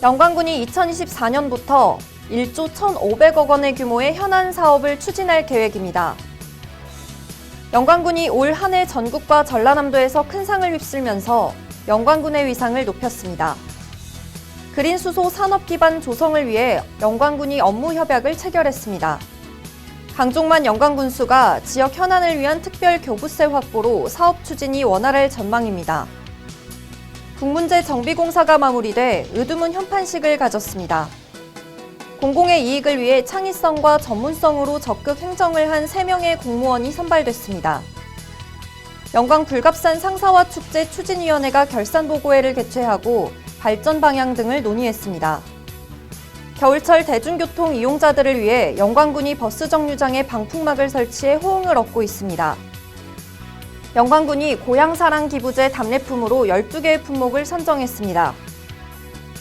영광군이 2024년부터 1조 1,500억 원의 규모의 현안 사업을 추진할 계획입니다. 영광군이 올 한 해 전국과 전라남도에서 큰 상을 휩쓸면서 영광군의 위상을 높였습니다. 그린 수소 산업 기반 조성을 위해 영광군이 업무 협약을 체결했습니다. 강종만 영광군수가 지역 현안을 위한 특별 교부세 확보로 사업 추진이 원활할 전망입니다. 국문제 정비공사가 마무리돼 의두문 현판식을 가졌습니다. 공공의 이익을 위해 창의성과 전문성으로 적극 행정을 한 3명의 공무원이 선발됐습니다. 영광 불갑산 상사화 축제 추진위원회가 결산보고회를 개최하고 발전 방향 등을 논의했습니다. 겨울철 대중교통 이용자들을 위해 영광군이 버스 정류장에 방풍막을 설치해 호응을 얻고 있습니다. 영광군이 고향사랑 기부제 답례품으로 12개의 품목을 선정했습니다.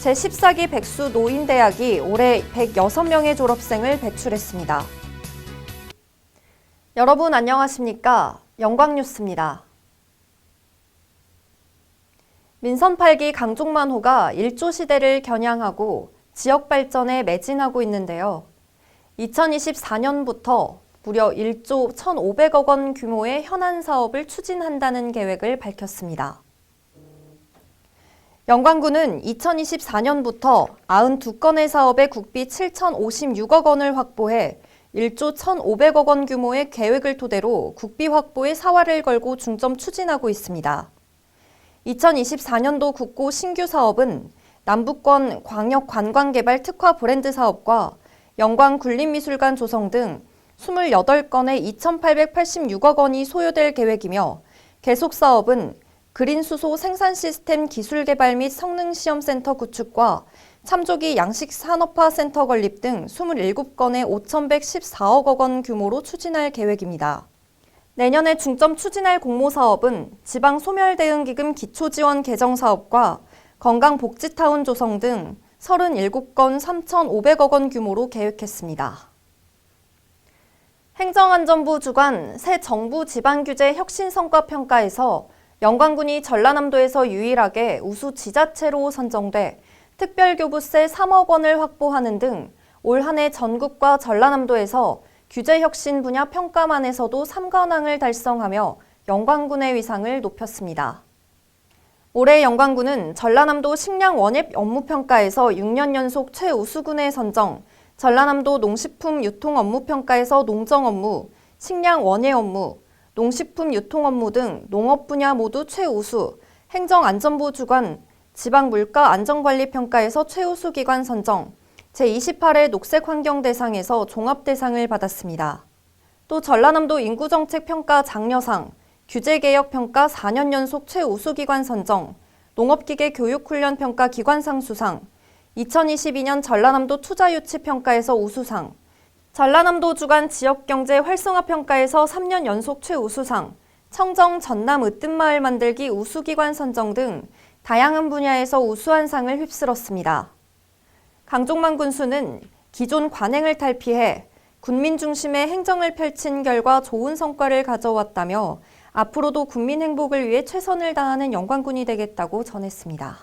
제14기 백수 노인대학이 올해 106명의 졸업생을 배출했습니다. 여러분 안녕하십니까? 영광뉴스입니다. 민선 8기 강종만호가 1조 시대를 겨냥하고 지역 발전에 매진하고 있는데요. 2024년부터 무려 1조 1,500억 원 규모의 현안 사업을 추진한다는 계획을 밝혔습니다. 영광군은 2024년부터 92건의 사업에 국비 7,056억 원을 확보해 1조 1,500억 원 규모의 계획을 토대로 국비 확보에 사활을 걸고 중점 추진하고 있습니다. 2024년도 국고 신규 사업은 남북권 광역관광개발 특화 브랜드 사업과 영광군립미술관 조성 등 28건의 2,886억 원이 소요될 계획이며 계속 사업은 그린 수소 생산 시스템 기술 개발 및 성능시험센터 구축과 참조기 양식 산업화 센터 건립 등 27건의 5,114억 원 규모로 추진할 계획입니다. 내년에 중점 추진할 공모사업은 지방소멸대응기금 기초지원 개정 사업과 건강복지타운 조성 등 37건 3,500억 원 규모로 계획했습니다. 행정안전부 주관 새 정부 지방규제 혁신성과평가에서 영광군이 전라남도에서 유일하게 우수 지자체로 선정돼 특별교부세 3억 원을 확보하는 등 올 한 해 전국과 전라남도에서 규제 혁신 분야 평가만에서도 3관왕을 달성하며 영광군의 위상을 높였습니다. 올해 영광군은 전라남도 식량 원액 업무평가에서 6년 연속 최우수군에 선정, 전라남도 농식품 유통 업무평가에서 농정 업무, 식량 원예 업무, 농식품 유통 업무 등 농업 분야 모두 최우수, 행정안전부 주관, 지방물가안전관리평가에서 최우수 기관 선정, 제28회 녹색환경대상에서 종합대상을 받았습니다. 또 전라남도 인구정책평가 장려상, 규제개혁평가 4년 연속 최우수 기관 선정, 농업기계교육훈련평가 기관상 수상, 2022년 전라남도 투자유치평가에서 우수상, 전라남도 주간 지역경제 활성화평가에서 3년 연속 최우수상, 청정 전남 으뜸마을 만들기 우수기관 선정 등 다양한 분야에서 우수한 상을 휩쓸었습니다. 강종만 군수는 기존 관행을 탈피해 군민 중심의 행정을 펼친 결과 좋은 성과를 가져왔다며 앞으로도 국민 행복을 위해 최선을 다하는 영광군이 되겠다고 전했습니다.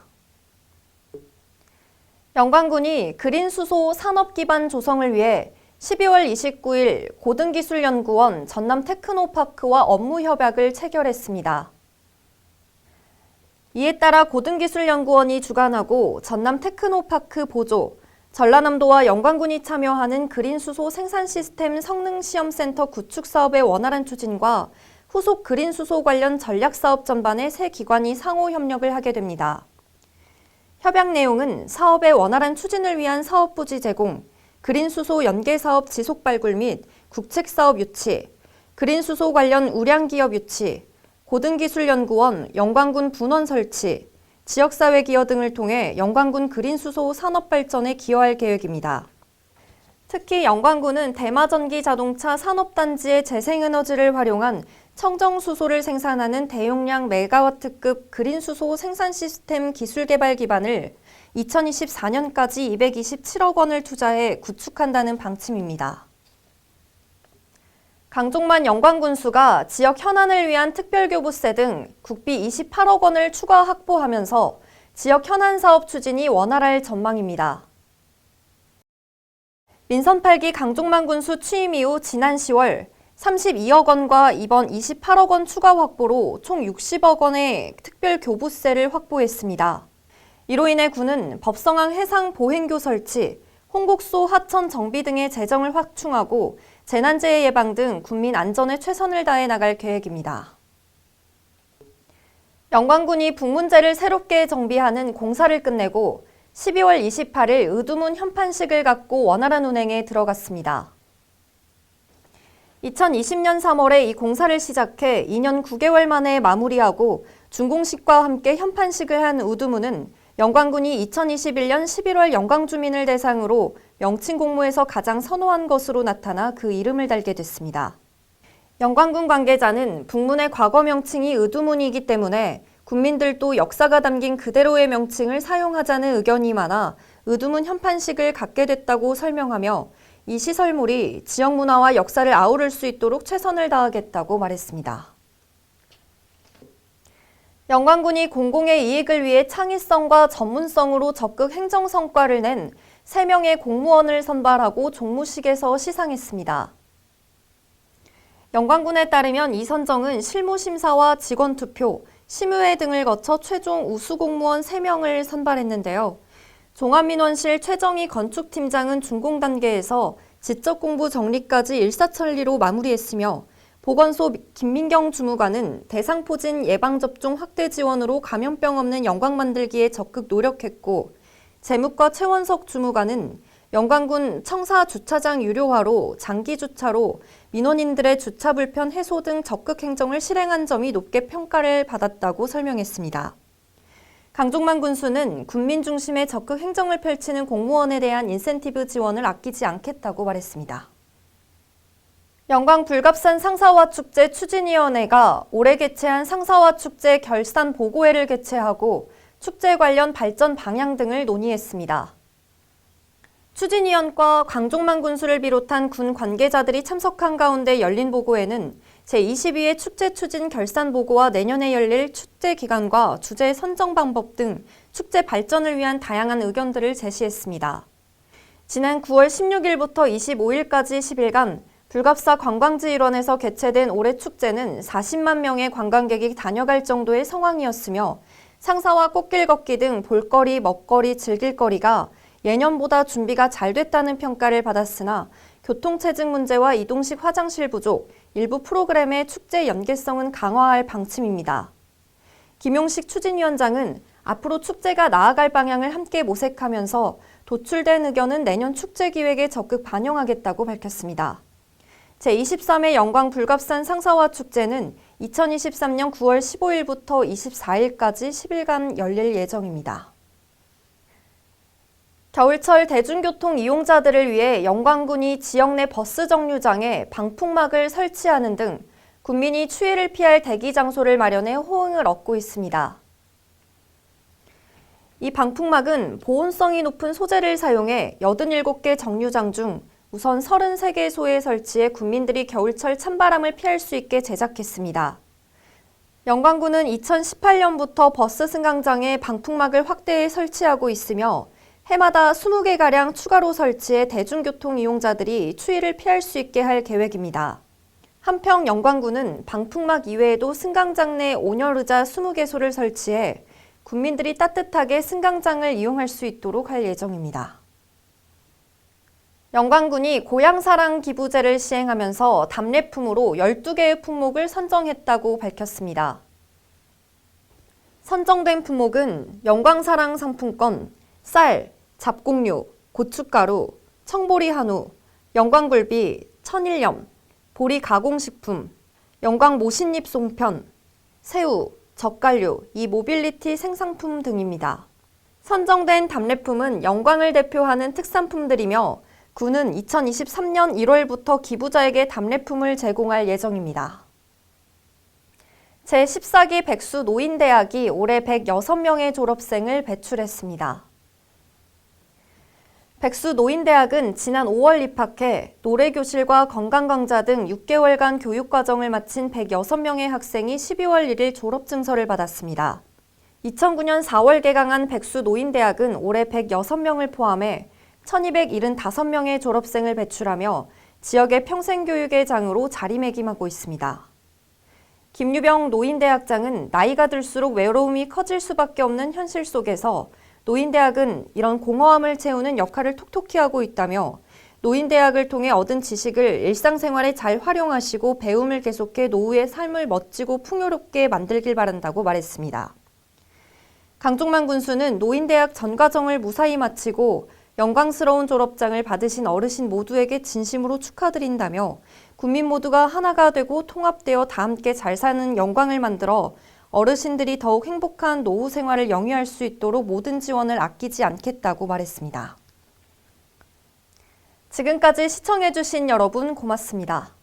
영광군이 그린 수소 산업 기반 조성을 위해 12월 29일 고등기술연구원 전남테크노파크와 업무협약을 체결했습니다. 이에 따라 고등기술연구원이 주관하고 전남테크노파크 보조, 전라남도와 영광군이 참여하는 그린수소 생산시스템 성능시험센터 구축 사업의 원활한 추진과 후속 그린수소 관련 전략사업 전반에 세 기관이 상호 협력을 하게 됩니다. 협약 내용은 사업의 원활한 추진을 위한 사업부지 제공, 그린수소 연계사업 지속 발굴 및 국책사업 유치, 그린수소 관련 우량기업 유치, 고등기술연구원 영광군 분원 설치, 지역사회 기여 등을 통해 영광군 그린수소 산업 발전에 기여할 계획입니다. 특히 영광군은 대마전기 자동차 산업단지의 재생에너지를 활용한 청정수소를 생산하는 대용량 메가와트급 그린수소 생산 시스템 기술 개발 기반을 2024년까지 227억 원을 투자해 구축한다는 방침입니다. 강종만 영광군수가 지역 현안을 위한 특별교부세 등 국비 28억 원을 추가 확보하면서 지역 현안 사업 추진이 원활할 전망입니다. 민선 8기 강종만 군수 취임 이후 지난 10월 32억 원과 이번 28억 원 추가 확보로 총 60억 원의 특별 교부세를 확보했습니다. 이로 인해 군은 법성항 해상 보행교 설치, 홍곡소 하천 정비 등의 재정을 확충하고 재난재해 예방 등 국민 안전에 최선을 다해 나갈 계획입니다. 영광군이 북문제를 새롭게 정비하는 공사를 끝내고 12월 28일 의두문 현판식을 갖고 원활한 운행에 들어갔습니다. 2020년 3월에 이 공사를 시작해 2년 9개월 만에 마무리하고 준공식과 함께 현판식을 한 의두문은 영광군이 2021년 11월 영광주민을 대상으로 명칭 공모에서 가장 선호한 것으로 나타나 그 이름을 달게 됐습니다. 영광군 관계자는 북문의 과거 명칭이 의두문이기 때문에 국민들도 역사가 담긴 그대로의 명칭을 사용하자는 의견이 많아 의두문 현판식을 갖게 됐다고 설명하며 이 시설물이 지역 문화와 역사를 아우를 수 있도록 최선을 다하겠다고 말했습니다. 영광군이 공공의 이익을 위해 창의성과 전문성으로 적극 행정 성과를 낸 3명의 공무원을 선발하고 종무식에서 시상했습니다. 영광군에 따르면 이 선정은 실무심사와 직원투표, 심의회 등을 거쳐 최종 우수공무원 3명을 선발했는데요. 종합민원실 최정희 건축팀장은 준공 단계에서 지적공부 정리까지 일사천리로 마무리했으며 보건소 김민경 주무관은 대상포진 예방접종 확대 지원으로 감염병 없는 영광 만들기에 적극 노력했고 재무과 최원석 주무관은 영광군 청사 주차장 유료화로 장기 주차로 민원인들의 주차 불편 해소 등 적극 행정을 실행한 점이 높게 평가를 받았다고 설명했습니다. 강종만 군수는 군민 중심의 적극 행정을 펼치는 공무원에 대한 인센티브 지원을 아끼지 않겠다고 말했습니다. 영광 불갑산 상사화 축제 추진위원회가 올해 개최한 상사화 축제 결산 보고회를 개최하고 축제 관련 발전 방향 등을 논의했습니다. 추진위원과 강종만 군수를 비롯한 군 관계자들이 참석한 가운데 열린 보고회는 제22회 축제 추진 결산 보고와 내년에 열릴 축제 기간과 주제 선정 방법 등 축제 발전을 위한 다양한 의견들을 제시했습니다. 지난 9월 16일부터 25일까지 10일간 불갑사 관광지 일원에서 개최된 올해 축제는 40만 명의 관광객이 다녀갈 정도의 성황이었으며 상사와 꽃길 걷기 등 볼거리, 먹거리, 즐길거리가 예년보다 준비가 잘 됐다는 평가를 받았으나 교통체증 문제와 이동식 화장실 부족, 일부 프로그램의 축제 연계성은 강화할 방침입니다. 김용식 추진위원장은 앞으로 축제가 나아갈 방향을 함께 모색하면서 도출된 의견은 내년 축제 기획에 적극 반영하겠다고 밝혔습니다. 제23회 영광 불갑산 상사화 축제는 2023년 9월 15일부터 24일까지 10일간 열릴 예정입니다. 겨울철 대중교통 이용자들을 위해 영광군이 지역 내 버스 정류장에 방풍막을 설치하는 등 국민이 추위를 피할 대기 장소를 마련해 호응을 얻고 있습니다. 이 방풍막은 보온성이 높은 소재를 사용해 87개 정류장 중 우선 33개소에 설치해 국민들이 겨울철 찬바람을 피할 수 있게 제작했습니다. 영광군은 2018년부터 버스 승강장에 방풍막을 확대해 설치하고 있으며 해마다 20개가량 추가로 설치해 대중교통 이용자들이 추위를 피할 수 있게 할 계획입니다. 한편 영광군은 방풍막 이외에도 승강장 내 온열의자 20개소를 설치해 국민들이 따뜻하게 승강장을 이용할 수 있도록 할 예정입니다. 영광군이 고향사랑 기부제를 시행하면서 답례품으로 12개의 품목을 선정했다고 밝혔습니다. 선정된 품목은 영광사랑 상품권, 쌀, 잡곡류, 고춧가루, 청보리 한우, 영광굴비, 천일염, 보리 가공식품, 영광 모신잎 송편, 새우, 젓갈류, 이모빌리티 생상품 등입니다. 선정된 답례품은 영광을 대표하는 특산품들이며 군은 2023년 1월부터 기부자에게 답례품을 제공할 예정입니다. 제14기 백수 노인대학이 올해 106명의 졸업생을 배출했습니다. 백수 노인대학은 지난 5월 입학해 노래교실과 건강강좌 등 6개월간 교육과정을 마친 106명의 학생이 12월 1일 졸업증서를 받았습니다. 2009년 4월 개강한 백수노인대학은 올해 106명을 포함해 1275명의 졸업생을 배출하며 지역의 평생교육의 장으로 자리매김하고 있습니다. 김유병 노인대학장은 나이가 들수록 외로움이 커질 수밖에 없는 현실 속에서 노인대학은 이런 공허함을 채우는 역할을 톡톡히 하고 있다며 노인대학을 통해 얻은 지식을 일상생활에 잘 활용하시고 배움을 계속해 노후의 삶을 멋지고 풍요롭게 만들길 바란다고 말했습니다. 강종만 군수는 노인대학 전 과정을 무사히 마치고 영광스러운 졸업장을 받으신 어르신 모두에게 진심으로 축하드린다며 국민 모두가 하나가 되고 통합되어 다 함께 잘 사는 영광을 만들어 어르신들이 더욱 행복한 노후 생활을 영위할 수 있도록 모든 지원을 아끼지 않겠다고 말했습니다. 지금까지 시청해주신 여러분 고맙습니다.